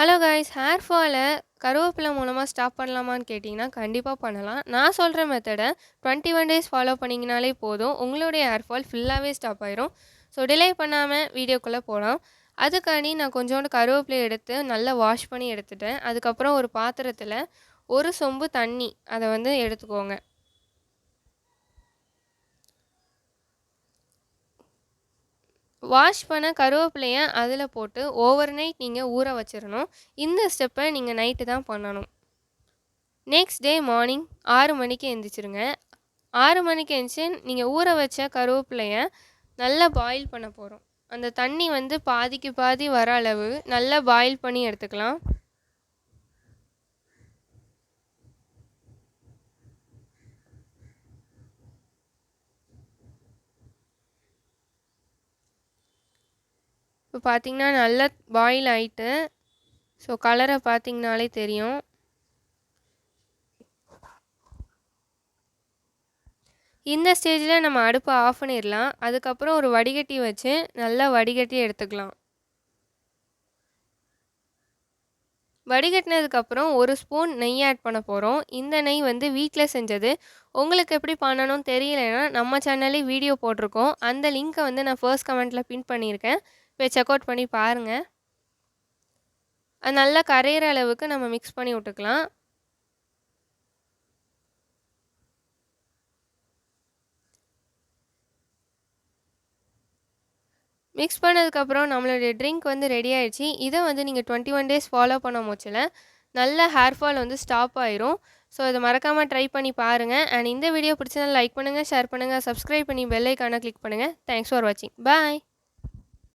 Hello guys, hair ஃபாலை கருவேப்பிலை மூலமாக stop பண்ணலாமான்னு கேட்டிங்கன்னா கண்டிப்பாக பண்ணலாம். நான் சொல்கிற மெத்தடை 21 டேஸ் ஃபாலோ பண்ணிங்கனாலே போதும், உங்களுடைய ஹேர் ஃபால் ஃபுல்லாகவே ஸ்டாப் ஆயிரும். ஸோ டிலே பண்ணாமல் வீடியோக்குள்ளே போகலாம். அதுக்காண்டி நான் கொஞ்சோண்டு கருவேப்பிலை எடுத்து நல்லா வாஷ் பண்ணி எடுத்துட்டேன். அதுக்கப்புறம் ஒரு பாத்திரத்தில் ஒரு சொம்பு தண்ணி அதை எடுத்துக்கோங்க. வாஷ் பண்ண கருவேப்பிலைய அதில் போட்டு ஓவர் நைட் நீங்கள் ஊற வச்சிடணும். இந்த ஸ்டெப்பை நீங்கள் நைட்டு தான் பண்ணணும். நெக்ஸ்ட் டே மார்னிங் 6 மணிக்கு எழுந்திரிச்சிருங்க. 6 மணிக்கு எழுந்திரிச்சு நீங்கள் ஊற வச்ச கருவேப்பிலைய நல்லா பாயில் பண்ண போகிறோம். அந்த தண்ணி பாதிக்கு பாதி வர அளவு நல்லா பாயில் பண்ணி எடுத்துக்கலாம். இப்போ பார்த்தீங்கன்னா நல்லா பாயில் ஆகிட்டு, ஸோ கலரை பார்த்தீங்கனாலே தெரியும். இந்த ஸ்டேஜில் நம்ம அடுப்பை ஆஃப் பண்ணிடலாம். அதுக்கப்புறம் ஒரு வடிகட்டி வச்சு நல்லா வடிகட்டி எடுத்துக்கலாம். வடிகட்டினதுக்கப்புறம் ஒரு ஸ்பூன் நெய் ஆட் பண்ண போகிறோம். இந்த நெய் வீட்டில் செஞ்சது. உங்களுக்கு எப்படி பண்ணணும்னு தெரியலைன்னா நம்ம சேனல்லே வீடியோ போட்டிருக்கோம். அந்த லிங்க்கை நான் ஃபர்ஸ்ட் கமெண்ட்டில் பின் பண்ணியிருக்கேன். போய் செக் அவுட் பண்ணி பாருங்கள். அது நல்லா கரையிற அளவுக்கு நம்ம மிக்ஸ் பண்ணி விட்டுக்கலாம். மிக்ஸ் பண்ணதுக்கப்புறம் நம்மளுடைய ட்ரிங்க் ரெடி ஆகிடுச்சு. இதை நீங்கள் 21 டேஸ் ஃபாலோ பண்ண முச்சில் நல்ல ஹேர் ஃபால் ஸ்டாப் ஆயிரும். ஸோ இதை மறக்காமல் ட்ரை பண்ணி பாருங்கள். அண்ட் இந்த வீடியோ பிடிச்சதால் லைக் பண்ணுங்கள், ஷேர் பண்ணுங்கள், சப்ஸ்கிரைப் பண்ணி பெல் ஐக்கானை கிளிக் பண்ணுங்கள். தேங்க்ஸ் ஃபார் வாட்சிங். பாய்.